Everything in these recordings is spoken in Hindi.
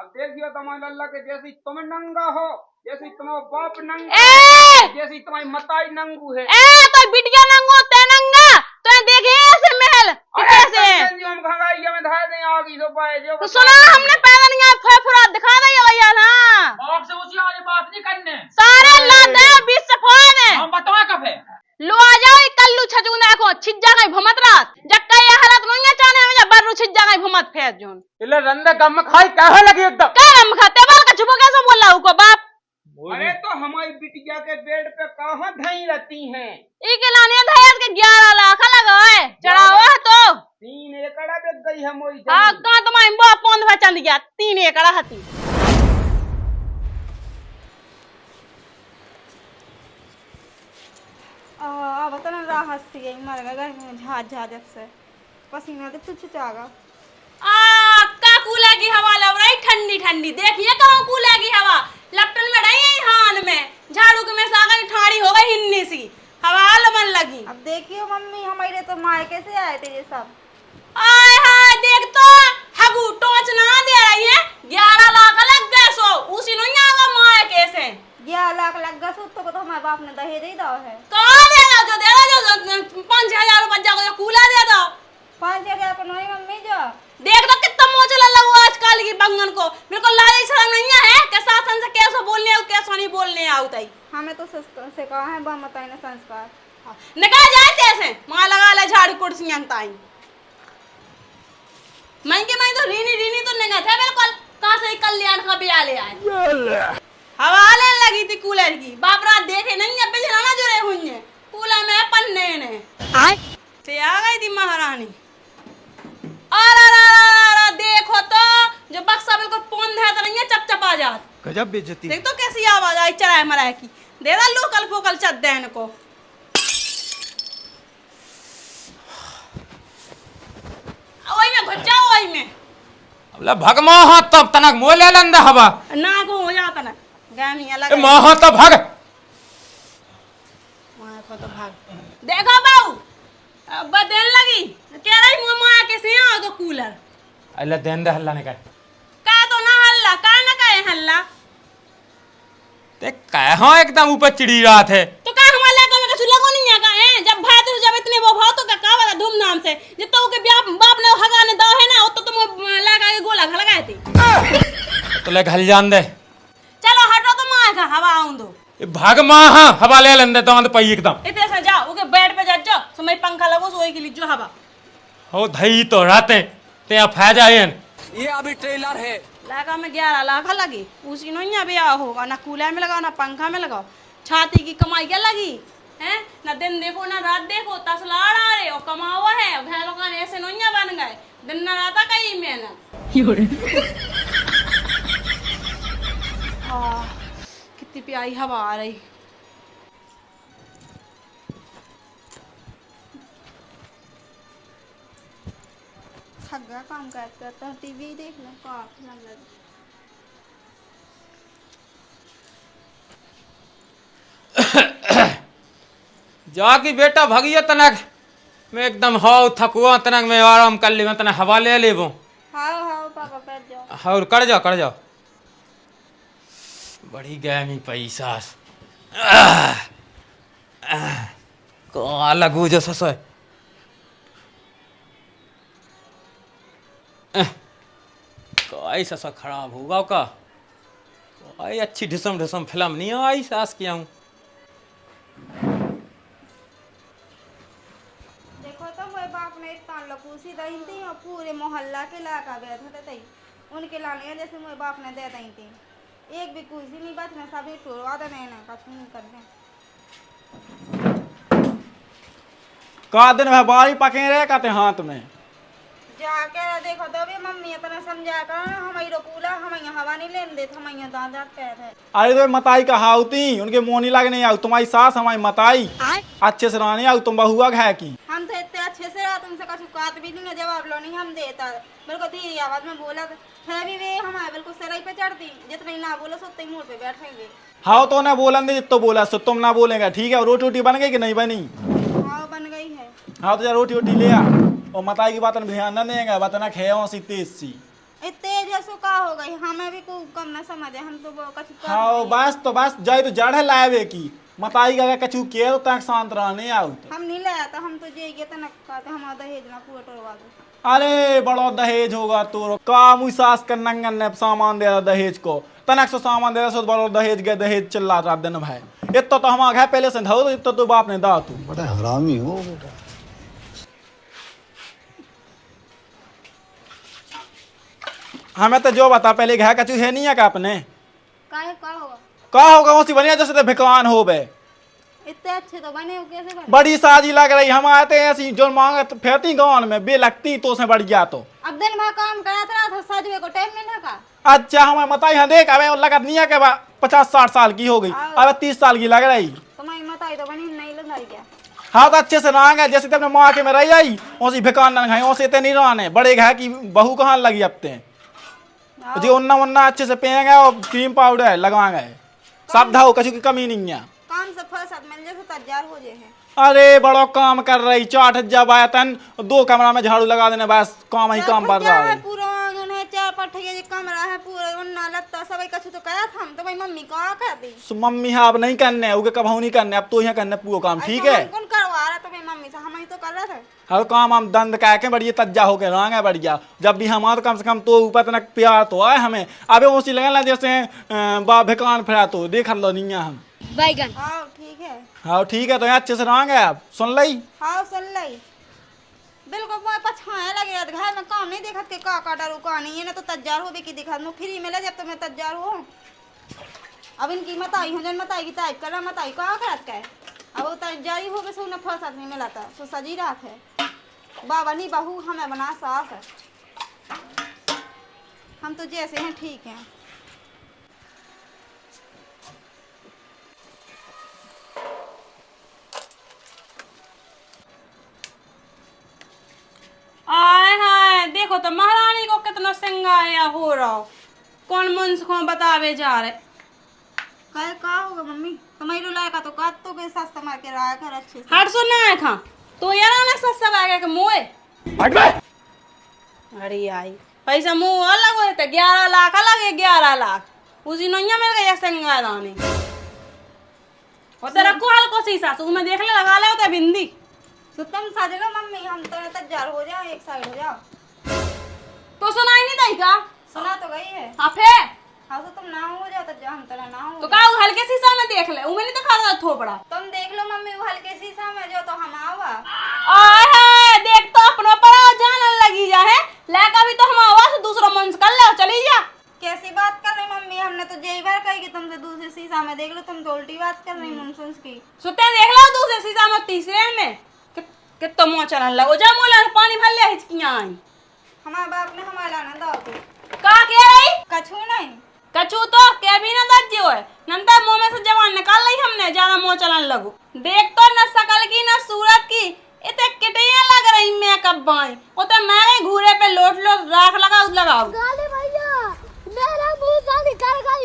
अब देखियो तुम्हारे अल्लाह के जैसी तुम नंगा हो, जैसी तुम्हारा बाप नंगा है, जैसी तुम्हारी मताई नंगू है। तो बिटिया नंगो ते नंगा तो देखे ऐसे महल कैसे हम भगाइया में धार दे आगी तो पाए जो तो सुना हमने पहले नहीं फुरा दिखा दे भैया ना बाप से उसी वाली बात नहीं करने सारे लादे बीच से फोन है हम बतावा कब है लो आ जाओ कल्लू छजूना को छिज्जा गई भमत रात जक्का ये हालत नहीं है चाने में बर्रू छिज्जा गई भमत फेर जोन इले रंदे गम खाई कहे लगी एकदम क्या गम खाते बाल का छुपो कैसे बोल रहा को बाप अरे तो हमारी बिटिया के बेड पे कहाँ धई रहती हैं? इके लाने धैर्य के 11 लाख लगा है चढ़ा हुआ है तो 3 एकड़ बिक गई है मोई जमीन। हां कहां तुम्हारी बाप पौंद में चंद गया 3 एकड़ हती अब तो ना राहत सी है मर गया गर्मी में झाझ से पसीना तो तुझ चागा का कूला की हवा लग रही ठंडी ठंडी देखिए कहां कूला की हवा लपटन में रही है हान में झाड़ू के में सागर ठाड़ी हो गई हिन्नी सी हवा मन लगी अब देखियो मम्मी हमारे तो मायके से आए थे ये सब आय हाय देख तो हगू टोच ना दे रही है 11 लाख लग गए सो उसी नहीं आगा मायके से 11 लाख लग गया सो तो हमारे बाप ने दहेज ही दो है कहां देगा जो 5000 रुपया को कूला दे दो 5000 को नहीं मम्मी जो देख तो कितना मोचला लगो आजकल की बंगन को मेरे को लाज शर्म नहीं है कि शासन से कैसे बोलने और कैसे नहीं बोलने आउताई हमें तो से कहा है बा मताई ने संस्कार निकाल जाए कैसे मां लगा ले झाड़ू कुर्सियां ताई मैं तो रीनी तो नहीं थे बिल्कुल कहां से कल्याण का भी आले आए हवाले लगी थी कूलर की बाप रात देखे नहीं है बिजला ना जुड़े हुई है कूलर में पन्ने ने आए से आ गई थी महारानी अरे देखो तो जो बक्सा बिल्कुल पौंध है तो नहीं है चपचपा जात गजब बेइज्जती देख तो कैसी आवाज आई चराए मराए की दे दा लोकल फोकल चद देन को ओई में घुस जाओ ओई में अबला भगमा हाथ तब तनक मोले लंदा हवा ना को हो जाता ना गामी अलग ए मां तो भाग मां को तो भाग देखो बाऊ अब देन लगी कह रही मुंह मां के से आ तो कूलर अल्लाह देन दे हल्ला ने का तो ना हल्ला का ना का हल्ला ते कहां एकदम ऊपर चिड़ी रहा थे तो का हमारे का में कुछ लगो नहीं है का है जब भाई तो जब इतने वो भाव तो का वाला धूमधाम से जब तो के बाप ने हगा ने दो है ना तो तुम लगा के गोला लगाए थे तो ले घल जान दे चलो हटो तो मां का हवा आऊं दो ए भाग मां हां हवा ले लंदे तो अंद पई एकदम इतने से जाओ ओके बेड पे जा समय पंखा लगो सोई के लिए जो हवा हो धई तो राते ते आ फायदा है ये अभी ट्रेलर है लगा में 11 लाख लगी उसी नहीं अभी आ होगा ना कूलर में लगाओ ना पंखा में लगाओ छाती की कमाई क्या लगी हैं ना दिन देखो ना रात देखो तसला आ रहे और कमाओ है घर लोग ऐसे नहीं बन गए दिन ना रात कहीं मेहनत कितनी प्यारी हवा आ रही थक गया काम करते तो टीवी देख ले को आँख लग लगी जाकी बेटा भगिया तनक मैं एकदम हाउ थकुआ तनक मैं आराम कर ले तनक हवा ले लेबो हाओ हाओ पापा बैठ जाओ और कर जाओ बड़ी गहमी पैसा को लगू जो ससो कोई ससो खराब होगा का कोई अच्छी ढिसम फिल्म नहीं आई सास की हूँ देखो तो मेरे बाप ने इतना लपूसी दही थी और पूरे मोहल्ला के लाका बैठे थे उनके लाने जैसे मेरे बाप ने दे दी थी एक भी कुर्सी नहीं बचना सभी टोरवा देने ना कुछ नहीं करने का दिन में बारी पके रहे कहते हाथ में जाके देखो तो भी मम्मी इतना समझा कर हमारी रोकूला हम यहाँ हवा नहीं लेने देते हम यहाँ दांत दांत कह रहे अरे तो मताई का हाउती उनके मोनी लगे नहीं आऊ तुम्हारी सास हमारी मताई अच्छे से रहने आऊ तुम बहुआ है की हम तो इतने अच्छे से रहा तुमसे कुछ बात भी नहीं जवाब लो नहीं हम देता बिल्कुल धीरे आवाज में बोला फिर भी वे हमारे बिल्कुल सराई पे चढ़ती जितना ना बोलो सो उतने मोड़ पे बैठेंगे हाँ तो ना बोलन दे तो बोला सो तुम ना बोलेगा ठीक है रोटी वोटी बन गई कि नहीं बनी हाँ बन गई है हाँ तो रोटी वोटी ले आ और मताई की बात ध्यान न देगा बात ना खेओ सी तेज सी तेज है सो का हो गई, हमें भी को कम न समझे, हम तो वो कछु कर हाँ नहीं। बस तो बस जाए तो जड़ है लावे की मताई का कछु के तो तक शांत रहने आओ तो। हम नहीं लाया था, हम तो जे गए तो न कहते हम दहेज ना पूरा टोरवा दो। अरे बड़ो दहेज होगा तो काम हुई सास का नंगन ने सामान दे रहा दहेज को तनक सो सामान दे रहा सो बड़ो दहेज गए दहेज चिल्ला रहा दिन भाई इतना तो हम घर पहले से धो तो इतना तो बाप ने दा तू बड़ा हरामी हो बेटा। हमें तो जो बता पहले घर कछु है नहीं है का अपने काहे का होगा, का होगा उसी बढ़िया जैसे तो भिकवान हो बे इतने अच्छे तो बने हो, कैसे बने? बड़ी साजी लग रही हम आते हैं ऐसी जो मांगे तो फेरती गाँव में बे लगती तो से बढ़ गया तो। अब दिन भर काम करात रहा था, सजवे को टाइम नहीं लगा। अच्छा हमें बताई हाँ देख अबे लगा नहीं है के 50-60 साल की हो गई अब 30 साल की लग रही। तुम्हारी मताई तो बनी नहीं लगाई क्या? हाँ तो अच्छे से रंग है जैसे अपने माँ के में रही आई उसी भिकान न खाई उसे इतने नहीं रहने बड़े घर की बहू कहाँ लगी अब ते जी उन्ना उन्ना अच्छे से पेंगे और क्रीम पाउडर लगवाएंगे सब धाओ कछु की कमी नहीं है। काम से फर्स्ट मिल जैसे तैयार हो जाए हैं। अरे बड़ो काम कर रही 4 आयतन 2 कमरा में झाड़ू लगा देने बस काम ही काम बढ़ रहा है। पूरा आंगन है, 4 पट्टिया जी कमरा है, पूरा उन्ना लत्ता सब कछु तो कया था, हम तो भाई मम्मी का कर दी। मम्मी हाँ अब नहीं करने उगे कभी नहीं करने अब तो यहाँ करने पूरा काम ठीक है। कौन करवा रहा तो भाई मम्मी से, हम ही तो कर रहे थे। हर काम हम दंद कह के बढ़िया तज्जा होके रंगे बढ़िया जब भी हमारे कम से कम तो ऊपर तक प्यार तो आए हमें अबे उसी लगन जैसे भिकान फिरा तो देख लो नहीं है हम बैगन। हाँ ठीक है। हाँ ठीक है तो यहाँ अच्छे से रंगे आप सुन ली। हाँ सुन ली बिल्कुल वो पछाया लगे घर में काम नहीं देखत के का डरू का नहीं है ना तो तैयार हो भी की दिखा मैं फ्री मिले जब तो मैं तैयार हो। अब इनकी मत आई हो जन मत आएगी टाइप कर मत आई का करत का अब वो तैयारी हो गए सो न फर्स्ट आदमी मिला था सो सजी रात है बाबा नहीं बहू हमें बना सास है, हम तो जैसे हैं ठीक हैं। आय हाय देखो तो महारानी को कितना सिंगाया हो रहा हो, कौन मुंस को बतावे जा रहे। कल का होगा मम्मी तुम्हारी लायका तो काट तो के सस्ता मार के रहा कर अच्छे से। हट सुनना है खा तो यार ना सस्ता बागे के मुए अरे आई पैसा मुंह अलग होए तो 11 लाख अलग 11 लाख उसी नैया मिल गया सिंगारानी और तेरा कोहल को शीशा सु में देख ले लगा ले होता बिंदी तो तुम साजगा मम्मी हम तो तैयार हो जाओ एक साइड हो जाओ। तो सुनाई नहीं दई का सुना तो गई है। हाँ फिर हाँ तो तुम ना हो जाओ तो हम तो ना हो तो का हल्के शीशा में देख ले उमे नहीं दिखा रहा थोपड़ा तुम देख लो मम्मी वो हल्के शीशा में जो तो हम आवा। आय है देख तो अपनो पड़ा जान लगी जा है लेका भी तो हम आवाज दूसरा मंच कर ले चली जा। कैसी बात कर रही मम्मी, हमने तो यही बार कही कि तुमसे दूसरे शीशा में देख लो, तुम तो उल्टी बात कर रही मुनसुंस की। सुते देख लो दूसरे शीशा में तीसरे में कि तुम मुंह चलन लगो जा मोला पानी भर ले हिचकियां आई। हमारे बाप ने हमारा ना दाओ तो का कह रही कछु नहीं कछु तो के भी ना दज्जे होए नंदा मुंह में से जवान निकाल ली हमने ज्यादा मुंह चलन लगो। देख तो न शकल की न सूरत की इते किटियां लग रही मेकअप बाई ओ तो मैं घूरे पे लोट राख लगाओ गाली भैया मेरा मुंह से निकल गई।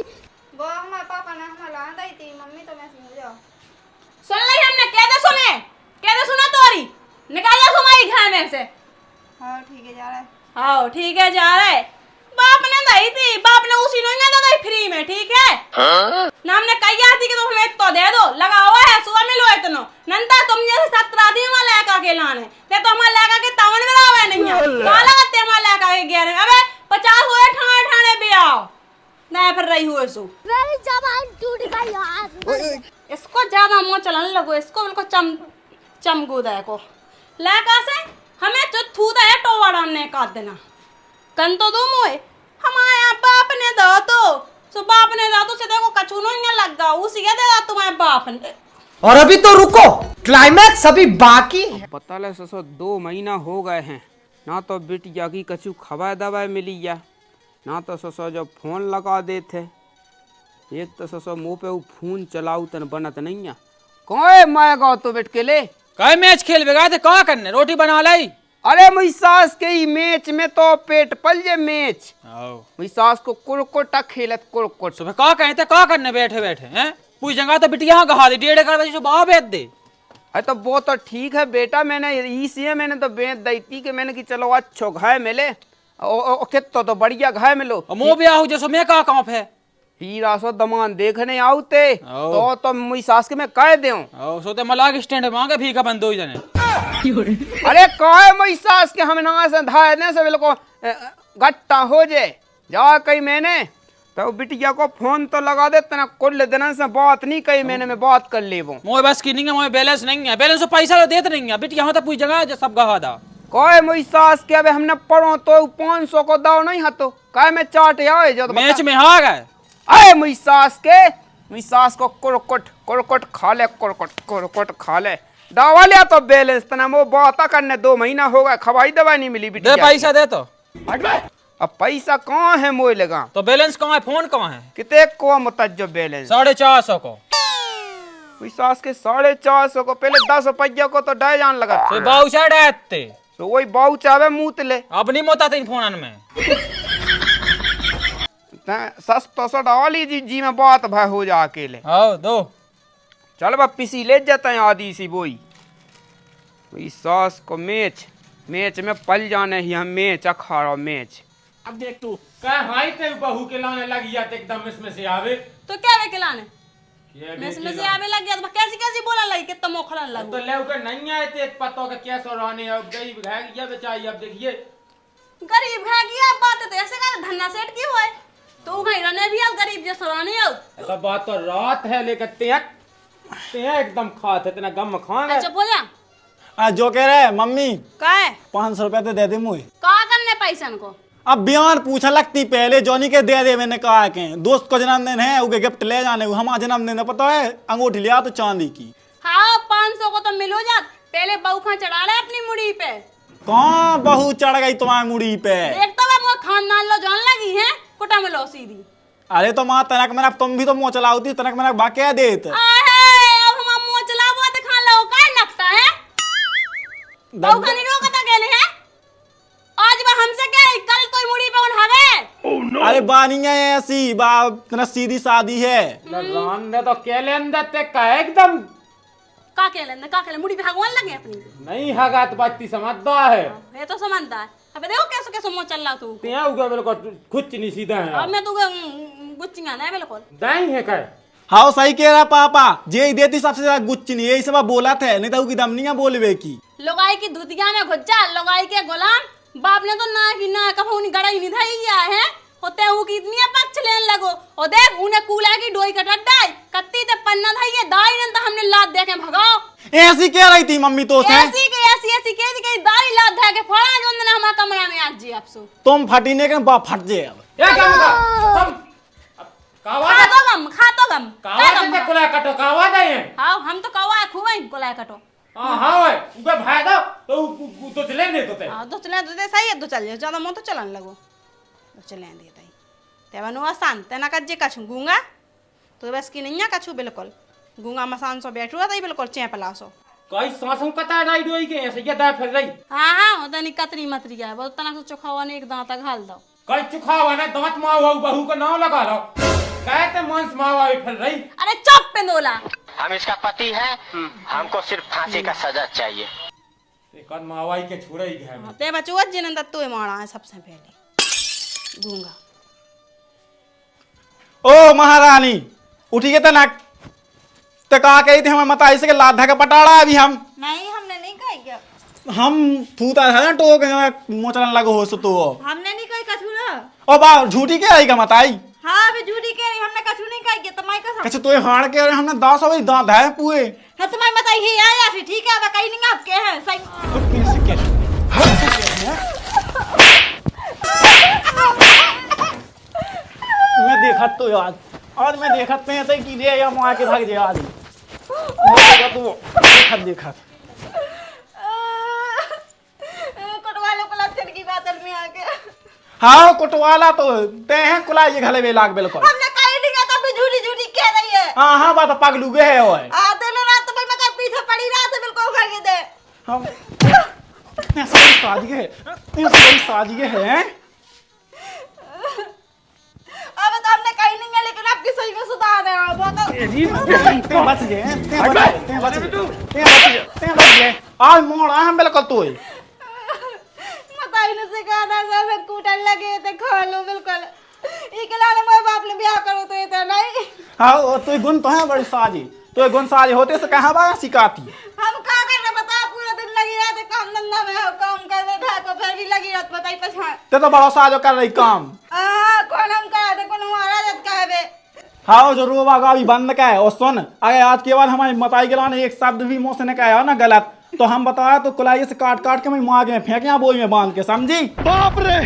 वो हमारे पापा ने हमारा दी थी मम्मी तो मैं हो जाओ। सुन ली हमने कहते सुना तोरी निकाल जा तुम्हारी घर में से। हाँ ठीक है जा रहा है। हाँ ठीक है जा रहे बाप ने दी थी बाप ने उसी ने दी फ्री में ठीक है। ना हमने कही थी कि तुम हमें तो दे दो लगा हुआ है सुबह मिलो इतनो नंदा तुम जैसे 17 दिन में लड़का के लाने ते तो हमारे लड़का के तावन में लावे नहीं है कहाँ लगाते हमारे लड़का के गेर में अबे 50 हुए ठाणे ठाणे भी आओ नहीं फिर रही हुए सो मेरी जबान टूट गई यार। इसको ज्यादा मुंह चलन लगो इसको बिल्कुल चमगूदा को लड़का से हमें जो थूदा है टोवा डालने का देना कन तो तुम हुए हमारे बाप ने दो तो सो बाप ने दो तो से देखो कछु नहीं लगा उसी के दे तुम्हारे बाप ने। और अभी तो रुको क्लाइमैक्स अभी बाकी है। पता ले ससो 2 महीना हो गए हैं ना तो बिटिया की कछु खबर दवाई मिली या ना तो ससो जब फोन लगा देते एक तो ससो मुँह पे वो फोन चलाऊ तन बनत नहीं है कौन मैं गाँव तो बैठ के ले कई मैच खेल गए थे कहाँ करने रोटी बना लाई। अरे मेरी सास के ही मैच में तो पेट पल जे मैच मेरी सास को कुरकोटा खेलत कुरकोट सुबह कहाँ कहे थे कहाँ करने बैठे बैठे हैं पूरी जगह तो बिटिया गहा दी 1.5 कर जो बाहर बेच दे। अरे तो वो तो ठीक है बेटा मैंने इसलिए मैंने तो बेच दी थी कि मैंने कि चलो अच्छो घर मिले ओ कितो तो बढ़िया घाय मिलो मुँह ब्याह हो जैसो मैं का कांप है हीरा सो दमान देखने आउते ओ। तो मुई सास के मैं कह दूं ओ सोते मलाक स्टैंड मांगे फीका बंद हो जने अरे कहे मुई सास के हम ना से धाय ने से बिल्कुल गट्टा हो जे जा कही मैंने तो बिटिया को फोन तो लगा दे तना कुल दिन से बात नहीं कही मैंने मैं बात कर लेबो मोए बस की नहीं है मोए बैलेंस नहीं है बैलेंस तो पैसा तो देते नहीं है बिटिया यहाँ तक पूरी जगह सब गवा दा कहे मुई सास के अबे हमने पढ़ो तो 500 को दाव नहीं हतो कहे मैं चाट आए जो तो मैच में हार गए अरे मुई सास को कुरकुट खा ले कुरकुट खा ले दवा लिया तो बैलेंस तना वो बात करने 2 महीना हो गए खवाई दवाई नहीं मिली दे बिटिया पैसा दे तो अब पैसा कहाँ है मोए लगा तो बैलेंस कहाँ है फोन कहाँ है कितने को मुतज्जो बैलेंस 450 को मुई सास के 450 को पहले 10 रुपया को तो डे जान लगा तो बाउचा डाते तो वही बाऊ चावे मूत ले अब नहीं मोता तीन फोन में सस्तो सो डाली जी में बात भाई हो जा अकेले आओ दो चल बा पिसी ले जाता है आदि सी बोई वही सास को मैच में पल जाने ही हम मैच अखाड़ा मैच अब देख तू कह हाई ते बहू के लाने लगी या एकदम इसमें से आवे तो क्या वे खिलाने ये मैं इसमें से आवे लग गया तो कैसी कैसी बोला लगी कितना मोखड़न तो लगो ले के नहीं आए थे पतो का क्या सो रहने अब गई है ये बेचारी अब देखिए गरीब है की बात है तो ऐसे कर धन्ना सेठ की हुआ है तो भाई रने भी अब गरीब जैसा रहने आओ ऐसा बात तो रात है लेकर ते एकदम खात है इतना गम खाएंगे अच्छा बोलिया जो कह रहे मम्मी का है 500 रुपया तो दे दे मुझे का करने पैसा को अब बयान पूछा लगती पहले जॉनी के दे दे मैंने कहा के दोस्त को जन्मदिन है उके गिफ्ट ले जाने हमारा जन्मदिन है पता है अंगूठी लिया तो चांदी की हाँ 500 को तो मिलो जात पहले बहू खा चढ़ा ले अपनी मुड़ी पे कहाँ बहू चढ़ गई तुम्हारी मुड़ी पे एक तो मैं खानदान लो जान लगी है कुटा में लो सीधी अरे तो माँ तनक मैंने तुम भी तो मुँह चलाती तनक मैंने बाकी देत अब हम मुंह चला वो तो खा लो का नकता है बहू का नहीं रोकता गेले है आज बा हमसे क्या है कल कोई मुड़ी पे उठा गए अरे बानी है ऐसी बा तना सीधी शादी है रान ने तो कैलेंडर ते का एकदम का के ले मुड़ी पे भगवान लगे अपनी नहीं हगा तो बात समझदार है ये तो समझता है अबे देखो कैसे कैसे मुंह चल रहा तू ते उगा बिल्कुल कुछ नहीं सीधा है अब मैं तू गुच्चिंगा ना बिल्कुल दाई है काय हाँ सही कह रहा पापा जे देती सबसे ज्यादा गुच्ची नहीं यही सब बोला था नहीं तो की दम नहीं बोलवे की लोगाई की धुतिया में घुस जा लोगाई के गुलाम बाप ने तो ना की ना कभी गड़ाई नहीं धाई गया है होते हूँ कि इतनी पक्ष लेने लगो और देख उन्हें कूला की डोई का टड्डाई कत्ती ते पन्ना धाई है दाई ने तो हमने लात देके भगाओ ऐसी कह रही थी मम्मी तो से ऐसी के दाई लात दे के फड़ा जो ने हमारा कमरा में आज जी आपसो तुम फटीने के बाप फट जाए अब क्या काम का हम कावा खा तो गम कावा दे कोला कटो कावा दे हाँ हम तो कवा खूब कोला कटो हां हां ओए उबे भाई दो तो चले नहीं तो ते हाँ तो चले तो सही है तो चल जाओ ज्यादा मुंह तो चलन लगो तो चले दे ताई तेवा नु आसान तेना कज्जे कछु गूंगा तो बस की नहीं कछु बिल्कुल गूंगा मसान सो बैठो ताई बिल्कुल चैपला सो कई सांसों कता राई डोई के ऐसे ये दा फिर रही हाँ हाँ होता नहीं कतरी मतरी है बहुत तना से चोखावा ने एक दांत घाल दो कई चुखावा ना दांत मावा बहू का नाम लगा लो कहते मांस मावा फिर रही अरे चुप पेंदोला हम इसका पति है हमको सिर्फ फांसी का सजा चाहिए कन मावाई के छोड़े ही गए ते बचुआ जिन दत्तो मारा है सबसे पहले गूंगा ओ महारानी उठी के तनक ते कहा कही थी हमें मता इसे के लाधा का पटाड़ा अभी हम नहीं हमने नहीं कही क्या हम फूता है ना टोक मोचरन लगो हो सो तो हमने नहीं कही कछु ना ओ बा झूठी के आई का मताई हाँ अभी झूठी कह रही हमने कछु नहीं कही तो मैं कसम अच्छा तो हाड़ के हमने 10 अभी दांत है पूए हाँ तो मैं बताई ही आया फिर ठीक है अब कहीं नहीं आपके हैं सही तो कैसे क्या मैं देखा तो आज मैं देखा तो ऐसे की ले या मां के भाग जा आज देखा कोटवालों को लक्षण की बात में आ गया हाँ कोटवाला तो ते हैं कुला ये घले में लाग बिल्कुल हमने कहीं नहीं किया तो भी झूठी झूठी कह रही है हाँ हाँ बात पगलू गए है ओए आते लो रात तो मैं कहीं पीछे पड़ी रात बिल्कुल घर के दे हम ऐसा साजिए है ऐसा साजिए है अब तो हमने कहीं नहीं किया लेकिन आपकी सही में सुधार है ते बच गए आज मोड़ा हम बिल्कुल तो बताइए से कहा था सब कूटा के ते खा लो बिल्कुल इके लाने मोए बाप ने ब्याह करो तो ये नहीं हाँ तो गुण तो है बड़ी साजी, तो गुण साजी होते से कहाँ बागा सिखाती। हम का करने बता पूरा दिन लगी रहते काम धंधा में हो काम करने भाई को फिर भी लगी रहत बताई पछा ते तो बड़ा साजो कर रही काम। कौन हम कहा दे कौन हमारा जत कहबे। हाँ जो रोवा गावी बंद का है और सुन, अगर आज के बाद हमारी मताई के लाने एक शब्द भी मुँह से ने कहा ना गलत तो हम बताया तो कुलाई से काट काट के मैं मुँह आगे में फेंक बोई में बांध के, समझी। बाप रे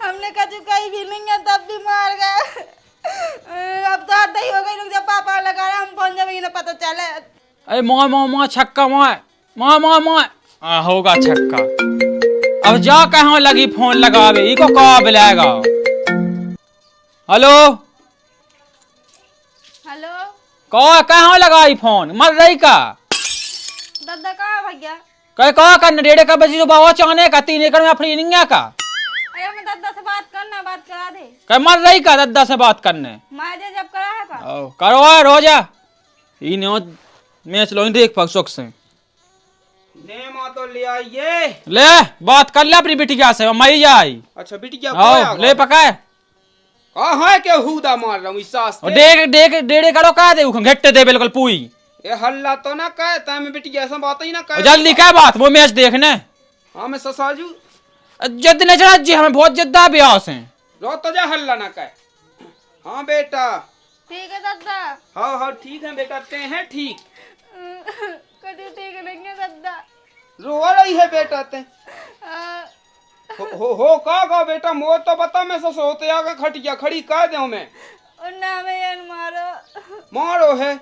हमने कछु कही भी नहीं है तब भी मार गए। अब तो हद ही हो गई लोग जब पापा लगा रहा हम पहुंच जाएंगे ना पता चले। अरे मोए मोए मोए छक्का मोए मोए मोए मोए होगा छक्का। अब जा कहाँ लगी फोन लगावे इको कहा बुलाएगा। हेलो हेलो कहाँ लगाई फोन मर रही का दादा कहाँ भैया। कहा करने 1:30 बजे बाबा चाने का 3 एकड़ में अपनी निंगा का। अरे मैं दादा से बात करना बात करा दे। कह मर रही का दादा से बात करने माजे जब करा है का करो रोजा इन्हें मैच लो देख पक सुख से ने मां तो ले आइए। ले बात कर ले अपनी बिटिया से मई जाई। अच्छा बिटिया आओ ले पकाए कहाँ है के हुदा मार रहा हूँ इस सास के। डेढ़े करो कह दे घट्टे दे बिल्कुल पूई ये हल्ला तो ना कहे ता मैं बिटिया ऐसा बात ही ना कहे। जल्दी क्या बात वो मैच देखने। हाँ मैं ससाजू जिद ने चढ़ा जी हमें बहुत जिद्दा ब्याह से रो तो जा हल्ला ना कहे। हाँ बेटा ठीक है दादा। हाँ हाँ ठीक है बेटा ते हैं ठीक कभी ठीक नहीं है दादा। रो रही है बेटा ते हो का बेटा मोर तो बता मैं सस होते आगे खटिया खड़ी कह दे मैं उन्ना में ये मारो मारो है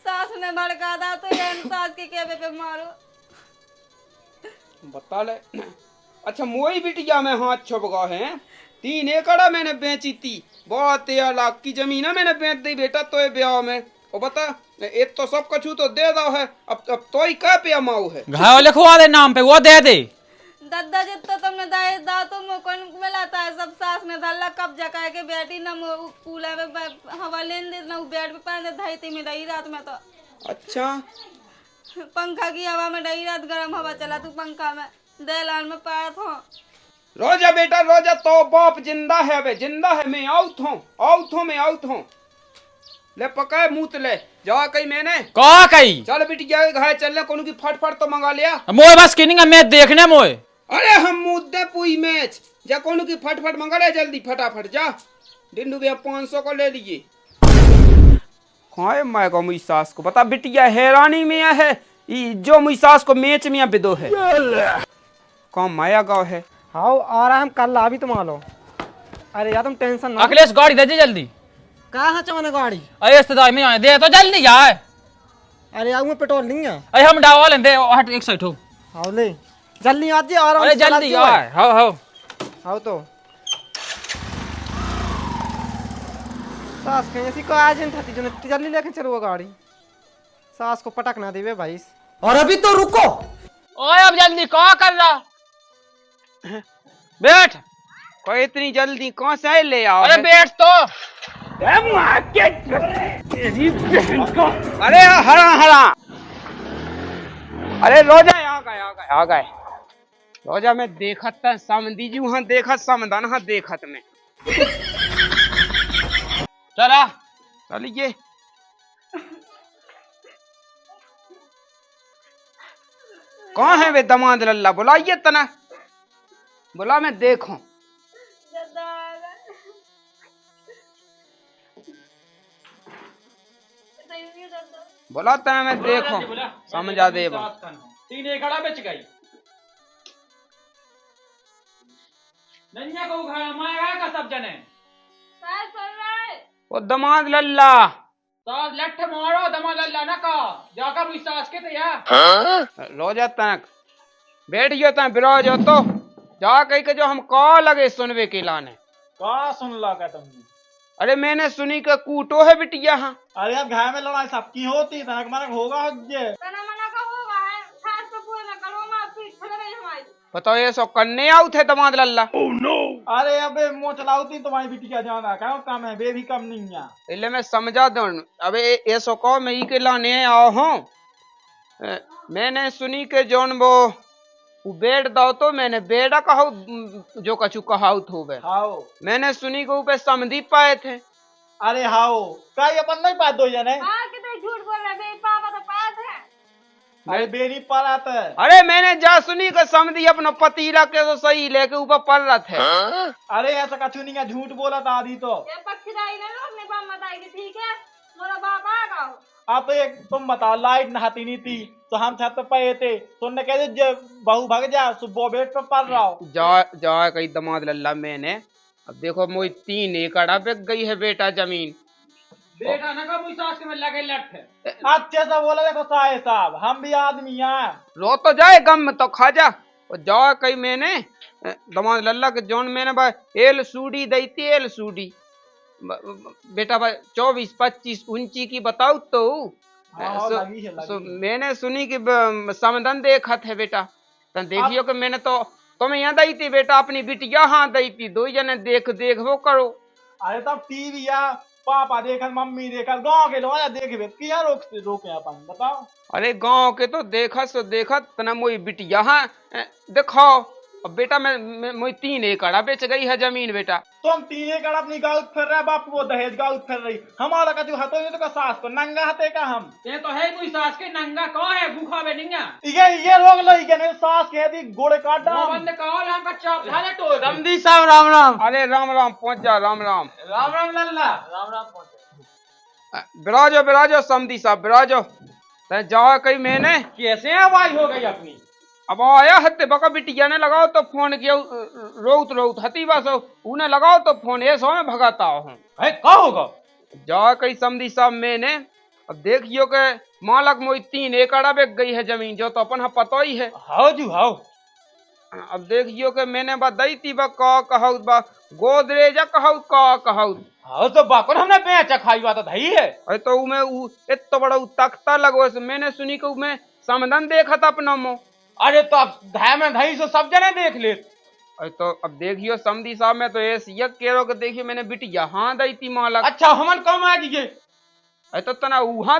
सास ने भड़का दा तो ये सास के केबे पे मारो बता ले। अच्छा मोई बिटिया में हाथ छुपगा है 3 एकड़ मैंने बेची थी बहुत 13 लाख की जमीन है मैंने बेच दी बेटा तो ब्याह में और बता एक तो सब कछु तो दे दो है अब तो ही क्या पे माऊ है घाव लिखवा दे नाम पे वो दे दे। दादा जितना तुमने दाए दा तो कौन मिलाता है सब सास ने धल्ला कब्जा करके बैठी ना कूलर में हवा लेन दे ना बेड पे पानी धाई थी में रही रात में तो। अच्छा पंखा की हवा में रही रात गर्म हवा चला तू पंखा में दहलान में पाया था। रोजा बेटा रोजा तो बाप जिंदा है बे जिंदा है मैं आउट हूँ ले पकाए मूत ले जा कहीं मैंने कहा कही चल बिटिया घर चलने कोनो की फट तो मंगा लिया मोए बस किनिंग मैच देखने मोए। अरे हम मुद्दे पुई मैच जा कोनो की फट मंगा ले जल्दी फटाफट जा डिंडू भैया 500 को ले लिए। खाए मैं को मुई सास को बता बिटिया हैरानी में है जो मुई सास को मैच में बिदो है कौन माया गाँव है। हाँ आ रहा है हम कल अभी तुम आ लो। अरे यार तुम टेंशन ना। अखिलेश गाड़ी दे जल्दी। कहाँ चमाने गाड़ी। अरे रिश्तेदार में आए दे तो जल्दी जाए। अरे आऊ में पेट्रोल नहीं है। अरे हम डावा लेंदे हट एक साइड हो। हाँ ले जल्दी आती आ रहा हूँ। अरे जल्दी आए हाँ हाँ तो सास कहीं ऐसी को आज नहीं थी जो जल्दी लेके चलो वो गाड़ी सास को पटक ना देवे भाई। और अभी तो रुको ओए अब जल्दी क्या कर रहा बैठ कोई इतनी जल्दी कौन से ले आओ। अरे बैठ तो अरे हरा अरे रोजा आ गए रोजा में देखत समझी जी वहां देखत समझन हाँ देखत में चला चलिए कौन है वे दमाद लल्ला बुलाइए तना बुला मैं देखूं बोला तना मैं देखो समझा दे 3 एकड़ बेच गई नन्या को घर माया का सब जने वो दमाद लल्ला सास लठ मारो दमा लल्ला ना का जाकर मुई सास के तो या रोजा तक बैठियो ता बिराज हो तो जा कही के जो हम कॉल लगे सुनवे के लाने का सुन ला का तुमने। अरे मैंने सुनी के कूटो है बिटिया हाँ। अरे अब घर में लड़ाई सबकी होती तनक मनक होगा जे तना मना का होगा है खास पे पूरे ना करो ना पीठ खड़े रही हमारी। बताओ ये सो कन्ने आउ थे दमाद लल्ला। अरे अबे मुँह चलाउती तुम्हारी बिटिया जाना क्या काम है बे भी कम नहीं है। इसलिए मैं समझा दूं अबे ये सो कहो मैं ई के लाने आओ हूँ मैंने सुनी के जोन वो वो बेड दो तो मैंने बेड़ा कहा जो कछु कहाउत हो गए। हाओ मैंने सुनी को ऊपर समधी पाए थे। अरे हाओ का ये अपन नहीं पात दो जने हाँ कितने झूठ बोल रहे मेरे पापा तो पास है। अरे बेरी पर आता है। अरे मैंने जा सुनी का समधी अपना पतीला के तो सही लेके ऊपर पड़ रहा थे। अरे ऐसा कछु नहीं का झूठ बोला था आदि तो। ये पक्षीदाई ने लो अपने बाप बताएगी ठीक है मोरा बाप आएगा। अब एक तुम बताओ लाइट नहाती नहीं थी तो हम छत पे पे थे तुमने कह दे बहू भाग जा सुबह बेड पे पड़ रहा हो। जा कहीं दमाद लल्ला मैंने। अब देखो मोई 3 एकड़ बिक गई है बेटा जमीन। बेटा ना कब सास के में लगे लट है। अच्छे से बोला देखो साहब हम भी आदमी हैं। रो तो जाए गम में तो खा जा। और जा कहीं मैंने दमाद लल्ला के जोन मैंने भाई एल सूडी दी थी एल सूडी बेटा भाई 24-25 इंची की बताऊ तो। सो मैंने सुनी कि समदन देखा थे बेटा तो देखियो कि मैंने तो तुम्हें यहाँ दी थी बेटा अपनी बिटिया हाँ दी थी 2 जने देख वो करो। अरे तब टीवी या पापा देखल मम्मी देखल गांव के लोग देखे क्या रोके अपन बताओ। अरे गांव के तो देखा सो देखा तना मोई बिटिया हाँ देखो। अब बेटा मैं मोई 3 एकड़ बेच गई है जमीन बेटा। तुम 3 एकड़ अपनी गाँव फिर रहे बापू वो दहेज गाँव फिर रही हमारा कछु हतो नहीं तो सास को नंगा हते का हम ये तो है कोई सास के नंगा कौन है भूखा बेनिंगा। ये रोक लो ये नहीं सास कहती गोड़े काट वो बंदे कौन हम का चाप धाले तो समधी साहब राम राम। अरे राम राम पहुंच जा राम राम। राम राम लल्ला राम राम पहुंच। बिराजो समधी साहब बिराजो। जाओ कहीं मैंने कैसे आवाज हो गई अपनी। अब आया हत्ते बका बिटिया ने लगाओ तो फोन किया रोत हती बस उन्हें लगाओ तो फोन ऐसा में भगाता हूँ। क्या होगा जा कहीं समधी साहब मैंने। अब देखियो के मालक मोई 3 एकड़ बिक गई है जमीन जो तो अपन पता ही है। हाउ जू हाउ। अब देखियो के मैंने दी थी कहू गोदरेज कहू हाउ तो बाकुन हमने बेचा खाई बात धई है। अरे तो उमे इतना बड़ा तख्ता लगो मैंने सुनी के उमे समदन देखा था अपना मुँह। अरे तो अब धाय में धई सो सब जने देख ले। अरे तो अब देखियो समधी साहब में तो ऐसे कह रहा देखियो मैंने बिटिया हाँ दी थी मालक। अच्छा हमन कम आ गए। अरे तो तना वहाँ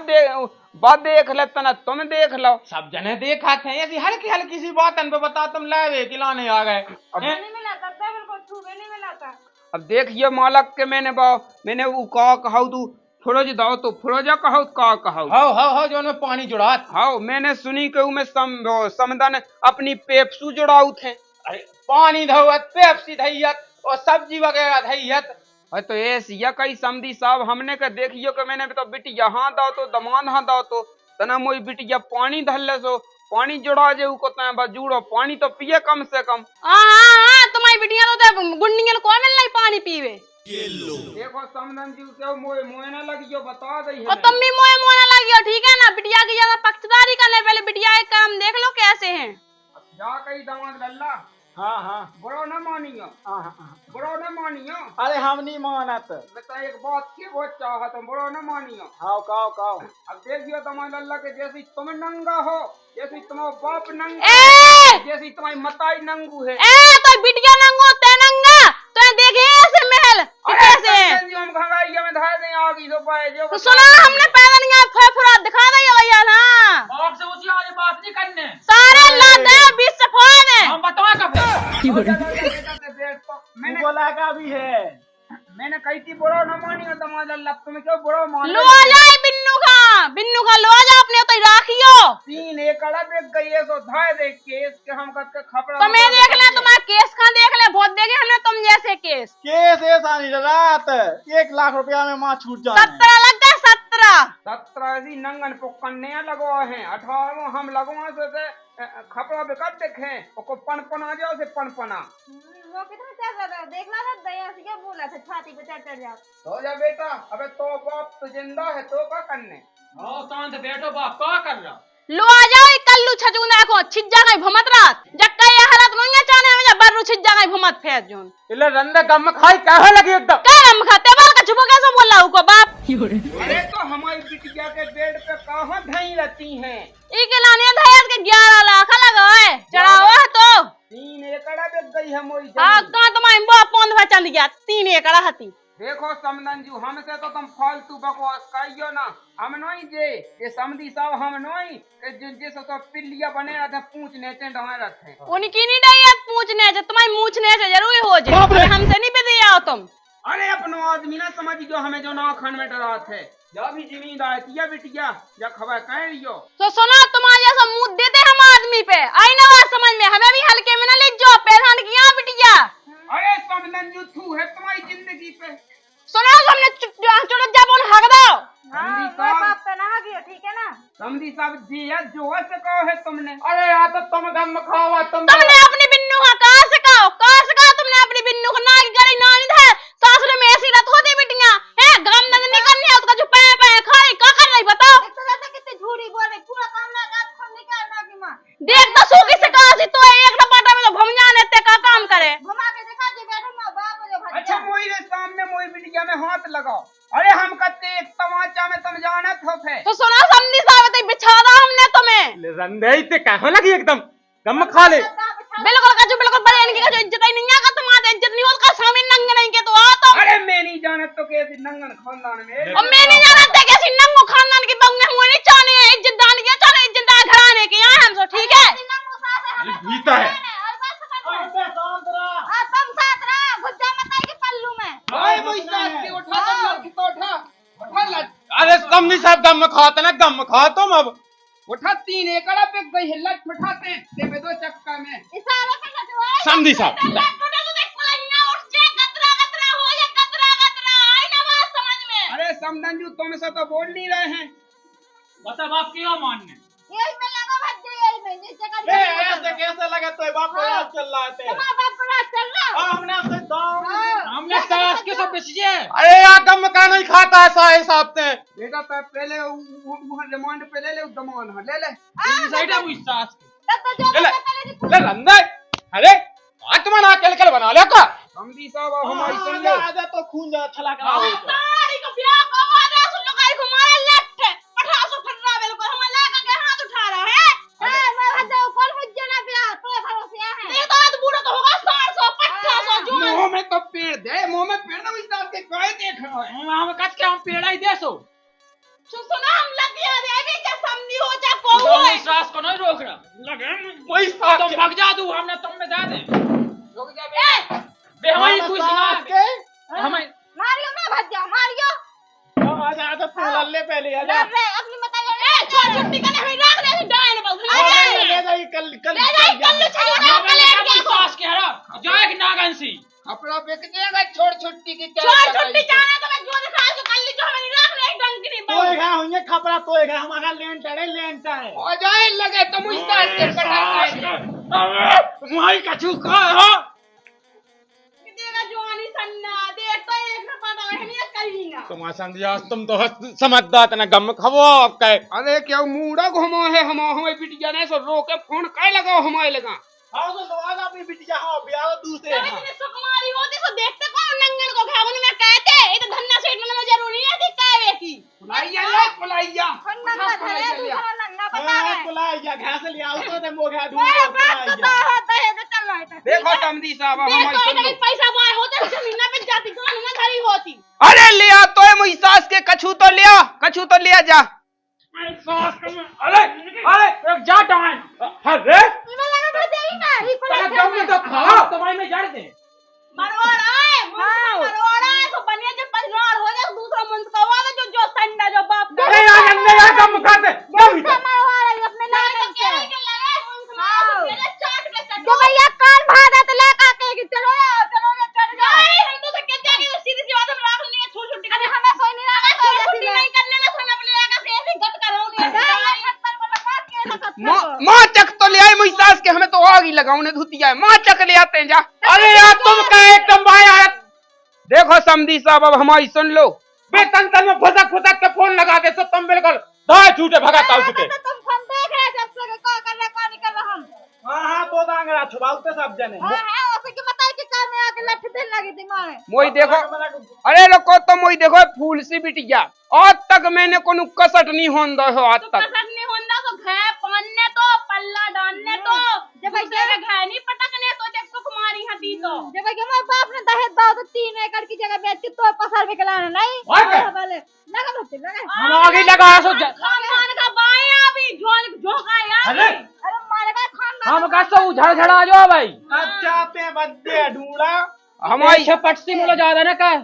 देख ले तना तुम देख लो सब जने देखा थे ऐसी हल्की हल्की सी बात पे बता तुम लावे खिलाने आ गए। नहीं मिलाता बिल्कुल छूबे नहीं मिलाता। अब देखियो मालक के मैंने वो कहू तू फरोज दाओ तो फरोजा कहू कहू हाउ जो में पानी जुड़ा। हाँ मैंने सुनी के उमे समदन अपनी पेप्सू जुड़ाऊ थे। अरे पानी धोवत पेप्सी धैयत और सब्जी वगैरह धैयत। अरे तो ऐसी कई समधी साहब हमने का देखियो कि मैंने तो बिटिया हाँ दाओ तो दमान हाँ दाओ तो तना मोई बिटिया पानी धल्ले सो पानी जुड़ा जे को तना जुड़ो पानी तो पिए कम से कम। हां तुम्हारी बिटिया तो गुंडियन को मिल नहीं पानी पीवे। देखो समदन जी क्यों मोए ना लगियो बता दई है। और तुम भी मोए ना लगियो ठीक है ना। बिटिया की ज्यादा पक्षदारी करने पहले बिटिया एक काम देख लो कैसे हैं। जा कहीं दामाद लल्ला। हाँ बड़ो न मानियो। बड़ो न मानियो। अरे हम नहीं मानत बता एक बात की बहुत चाहत तुम बड़ो न मानियो। हाँ काओ अब देखियो दामाद लल्ला के जैसी तुम नंगा हो जैसी तुम्हारा बाप नंगा जैसी तुम्हारी मताई नंगू है। तो बिटिया नंगो ते नंगा तो देखे ऐसे महल कैसे हम भगाइया में धाय नहीं आगी तो पाए जो तो सुना हमने पैदल यहाँ फुरा दिखा दिया भैया ना। बाप से उसी वाली बात नहीं करने सारे लादे 20 सफान है। हम बता कब मैंने बोला का भी है। मैंने कही थी बड़ो न मानियो दामाद लल्ला तुम्हें क्यों बड़ो मान लो जाए बिन्नू का लो जा अपने तो राखियो। 3 एकड़ बिक गई है तो धाय देख केस के हम करके खपड़ा तो मैं देख ले तुम्हारा केस कहाँ देख ले बहुत देखे हमने तुम जैसे केस ऐसा नहीं रात 1 लाख रुपया में माँ छूट जाए। 17 लग गए 17 ऐसी नंगन पुकन्ने लगो है 18 हम लगवा से खपड़ा बेकत देखे ओको पनपन आ जाओ से पनपना वो कितना चल रहा था देखना था दया से क्या बोला था छाती पे चढ़ जा। हो जा बेटा अबे तो बाप तो जिंदा है तो क्या करने। हां शांत बैठो बाप क्या कर रहा। लो आ जाओ कल्लू छचुना को छिज्जा गई भमत रात जक्का ये हालत नहीं चाने में बर्रू छिज्जा गई भमत फेस जोन इले रंदे गम खाई कहां लगी एकदम का गम खाते बाल का छुपो कैसे बोल रहा को बाप। अरे तो हमारी बिटिया के बेड पे कहां धई रहती हैं। ई के लाने दहेज के 11 लाख लगा है चढ़ा हुआ तो 3 एकड़ बिक गई है मोई हां कहां तुम्हारी बाप पौंद भचन दिया 3 एकड़ हती। देखो समनंजू हमसे तो तुम फालतू बकवास कहियो ना। हम नहीं जे ये समधी साहब हम नहीं जिन तो पिल्लिया बने रहते पूछने चे डोए रहते। उनकी नहीं डई पूछने से तुम्हारी मूछने से जरूरी हो जाए, हमसे नहीं बिदिया हो तुम। अरे अपनो आदमी ना समझ जो हमें जो नाखन में डरा थे या भी जिम्मेदार तिया बिटिया या खबर कह रही हो। तो सुनो तुम्हारे जैसा मुंह देते हम आदमी पे आई ना बात समझ में, हमें भी हल्के में ना ले जाओ पैरान किया बिटिया। अरे समनंजू थू है तुम्हारी जिंदगी पे। सुनो हमने चलो जब उन हक दो। समधी साहब तो ना गया ठीक है ना। समधी साहब जी है जो से कहो है तुमने। अरे यार तो तुम दम खावा तुमने अपनी बिन्नू का कहाँ सिखाओ तुमने अपनी बिन्नू को ना की गली ना है सासुर में ऐसी रत होती बिटिया है गम नजर नहीं करनी है उसका जो पे खाई का कर रही बताओ। कितनी झूठी बोले पूरा काम ना निकालना की मां देख तो सूखी से कहा सी तो एक टपाटा में तो भम जाने ते का काम करे। घुमा के दिखा दे बैठो मां बाप जो भज। अच्छा मोई रे सामने मोई बिटिया में हाथ लगाओ। अरे हम कहते एक तमाचा में तुम जानत हो थे। तो सुना समझी साहब ते बिछादा हमने तुम्हें रंधई ते कहो लगी एकदम दम खा ले। बिल्कुल का जो बिल्कुल बड़े इनकी का जो इज्जत ही नहीं है का तुम्हारे इज्जत नहीं होगा सामने नंगे नहीं के तो आ तो। अरे मैं नहीं जानत तो कैसे नंगन खानदान में। अब मैं नहीं जानत थे कैसी नंगो खानदान की बंग में हुए नहीं चाहने हैं इज्जतदार के चाहे इज्जतदार घराने के यहाँ हम सो ठीक है। जीता है तुम साथ रहा गुज्जा मत आई के पल्लू में। ओए मोई सास की उठा तो लड़की तो उठा उठा अरे समधी साहब दम खाते ना दम खा तुम अब उठा 3 एकड़ पे गई हिल्ला उठाते ते में 2 चक्का में इशारा करना तो है समधी साहब अरे समझंजू तुम से तो बोल नहीं रहे हैं। बता बाप क्यों मानने यही में लगा भज यही में नीचे का ऐसे कैसे लगे तो बाप को याद चल रहा है। तुम्हारा बाप को रात चल रहा हमने आपसे दाम हमने सास के सब बेची है। अरे यार दम का नहीं खाता ऐसा हिसाब से बेटा पहले रिमांड पे ले दमान ले ले साइड है वो सास तब तो जो ले पहले ले रंधई अरे आज तुम ना अकेले बना ले का समधी साहब हमारी सुन लो। आजा तो खून जा छला करा हो तो। तारी को ब्याह को आधा सुन लो काई को मारा लट 1800 फटरा बिल्कुल हम लगा के हाथ उठा रहा है। मैं भज कौन मुझे ना बिया तो भरोसे है। ये तो आज बूढ़ा तो होगा 700 500 जो मुंह में तो पेड़ दे मुंह में पेड़ ना इस के कोई देख रहा है। हम कच के हम पेड़ा ही देसो सुना हम लग गया रे अभी क्या समझी हो जा को है सास को नहीं रोक रहा लगे वही सास तुम भाग जा दू हमने तुम में दे दे रुक जा बे बे हमारी कुछ ना के हमें मारियो मैं भज जा मारियो। आजा आजा तू लल्ले पहले आजा। रे अपनी बताइए ए छोड़ छुट्टी करने हमें रख ले डायन पर ले जाई कल ले जाई कल चली कल के सास के हरा जाए कि नागन सी कपड़ा फेंक देगा छोड़ छुट्टी की क्या छोड़ छुट्टी जाना तो मैं जो दिखा तो कल जो हमें रख ले डंगरी तो पर है होंगे खपरा तो है हमारा लेंटर है। हो जाए लगे तुम इस साल के तुम्हारी कछु का हो देगा जवानी सन्ना देख तो एक न पता है नहीं करीना तुम समझिया तुम तो समझदार तना गम खवो अब कहे अरे क्या मूड़ा घुमा है हमारे बिटिया ने सो रोके फोन काय लगाओ हमारे लगा। हां तो लोग अपनी बिटिया हां ब्याह दूसरे तब इतने सुकुमारी होती तो देखते कौन नंगन को घावन में कहते ये तो धन्ना सेठ में जरूरी है दिखावे की कुलाइया ले कुलाइया नंगा धरे दूसरा नंगा बता हां रहे कुलाइया घास ले आओ तो ते मोगा ओए बात तो ढूंढ होता है तो चल रहा है। देखो समधी साहब हमारी सुन लो। पैसा बाय होते जमीन पे जाती तो ना धरी होती। अरे लिया तो मोई सास के कछु तो लिया जा। अरे अरे जा डान अरे इमे लगा भज ही ना ही दम में तो खा तुम्हारे में जड़ दे मरवाड़ा है तो बनिया जब परिवार हो जाए दूसरा मंत का वाला जो संडा जो बाप अरे यार नन्ने यार दम खाते दम मरवा रही अपने नाम से। चाट में जो भैया कान भादा तो लेका के कि चलो चढ़ जाओ। हम तो से कहते हैं कि सीधी सी बात हम रात नहीं छोड़ छुट्टी अरे हमें कोई नहीं रहा छुट्टी नहीं करने ना सोना अपने लगा से ऐसे गट कर माँ चक तो ले आए मोई सास के हमें तो आग ही लगाओ ने धुतिया है माँ चक ले आते हैं जा। अरे यार तुम कहे एकदम बाया देखो समधी साहब अब हमारी सुन लो। बेतन तन में फुसक के फोन लगा दे सब तुम बिल्कुल दाए झूठे भगाता हो चुके तुम फोन देख रहे जब से का कर रहे का नहीं कर रहे हम। हां तो दांगरा छुपाते सब जने। हां उसे की बताई कि काम में आके लठ देने लगी थी मारे। मोई देखो अरे लोको तो मोई देखो फूल सी बिटिया आज तक मैंने कोनो कसट नहीं होन दो हो आज तो तक कसर नहीं होना तो घे पानने तो पल्ला डालने तो जब ऐसे घे नहीं पटकने तो जब सुख हमारी हटी तो जब कि हमारे बाप ने दहेज दो तो 3 एकड़ की जगह बेच के तो 5 रुपए के लाना नहीं वाले लगा बच्चे लगा हम आगे लगा सो खानदान का बाया अभी झोंका यार अरे अरे मारे का खानदान हम का सो झड़ झड़ा जो भाई अच्छा पे बद्दे ढूंढा हमारी छपटसी मुलो ज्यादा ना का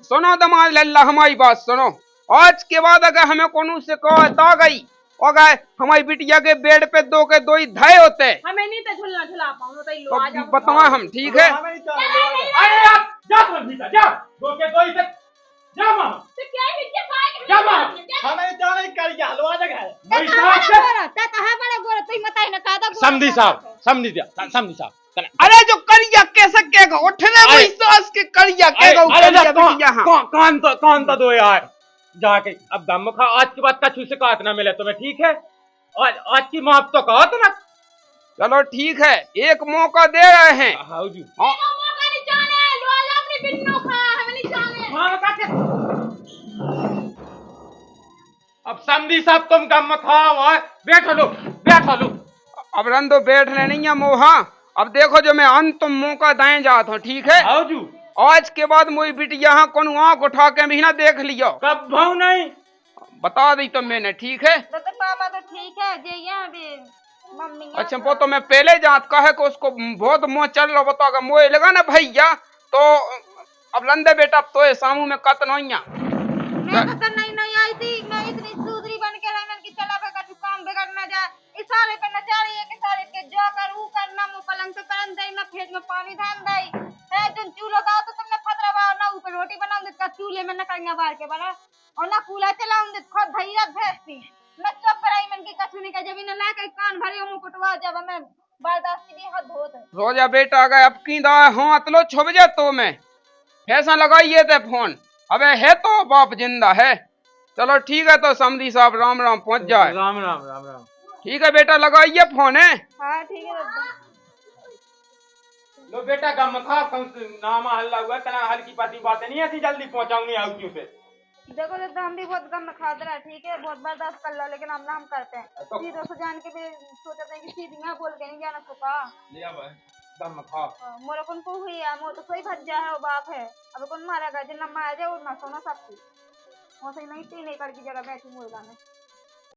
सुनो दमाद लल्ला हमारी बात सुनो। आज के बाद अगर हमें कोनो शिकायत आ गई और हमारी बिटिया के बेड पे 2 के 2 ही धय होते हमें नहीं तो झुला पाऊँ तो लो आ तो जाओ बताओ हम ठीक है। अरे आप जा तुम भीतर जा दो के दो ही तक जा मामा तो क्या है क्या खाए जा मामा हमें जाना ही कर गया हलवा जगह है वही साहब से ता कहां बड़ा गोरा तू मताई ना कादा समझी साहब अरे जो करिया कैसे कहेगा उठने वही सास के करिया कहेगा अरे बिटिया हाँ। कान तो दो यार जाके अब दम खा आज के बाद कछु शिकायत ना मिले तुम्हें ठीक है और आज की माफ तो कहो तुम चलो ठीक है एक मौका दे रहे हैं। हाउ जी मौका नहीं जाने लो आ अपनी बिन्नू खा हमें नहीं जाने अब समझी साहब तुम गम खाओ बैठो लो अब रंदो बैठने नहीं है मोहा। अब देखो जो मैं अंतिम मौका दाएं जाता हूँ ठीक है। हाउ जी आज के बाद मोई बिटिया यहाँ कोनो आँख उठा के भी ना देख लियो कब भाव नहीं बता दी तो मैंने ठीक है। तो पापा तो ठीक है जे यहाँ भी मम्मी अच्छा वो तो मैं पहले जात कहे को उसको बहुत मोह चल रहा बताओ मोह लगा ना भैया तो अब लंदे बेटा अब तो सामू में कत नहीं मैं तो नहीं आई थी। मैं इतनी सुधरी बन के रहने की चला पे कछु काम बिगड़ ना जाए इशारे पे नचा रही है कि सारे के जो कर ऊ करना मुंह पलंग पे परन दई ना फेस में पानी धान दई है जन चूल्हा का तो तुमने फतरा बा ना ऊपर रोटी बनाऊं दे का चूल्हे में न करिया बाहर के बना और ना कूला चलाऊं दे खुद धैर्य भेजती न चुप कराई मन की कछु नहीं का जब इन ला के कान भरे मुंह कुटवा जब मैं बर्दाश्त की हद होत रोजा बेटा आ गए अब की दा हाथ लो छुप जा तो मैं फैसा लगाइए थे फोन अबे है तो बाप जिंदा है। चलो ठीक है तो समधी साहब राम राम पहुंच जाए। राम ठीक है बेटा लगाइए फोन है। हां ठीक है बाबा लो बेटा गम खा नामा हल्ला हुआ तना हल्की पाती बातें नहीं ऐसी जल्दी पहुंचाऊंगी आउटियों पे देखो तो हम भी बहुत कम खाते रहा ठीक है बहुत बर्दाश्त कर लो लेकिन हम करते हैं तो सीधे से जान के भी सोचते हैं कि सीधी यहाँ बोल के नहीं जाना सुखा लिया भाई गम खा मोरा कौन को हुई है मोर तो कोई भज्जा है वो बाप है अब कौन मारेगा जिन्ना मार जाए और ना सोना सब कुछ वो सही नहीं 3 एकड़ की जगह बैठी मुर्गा में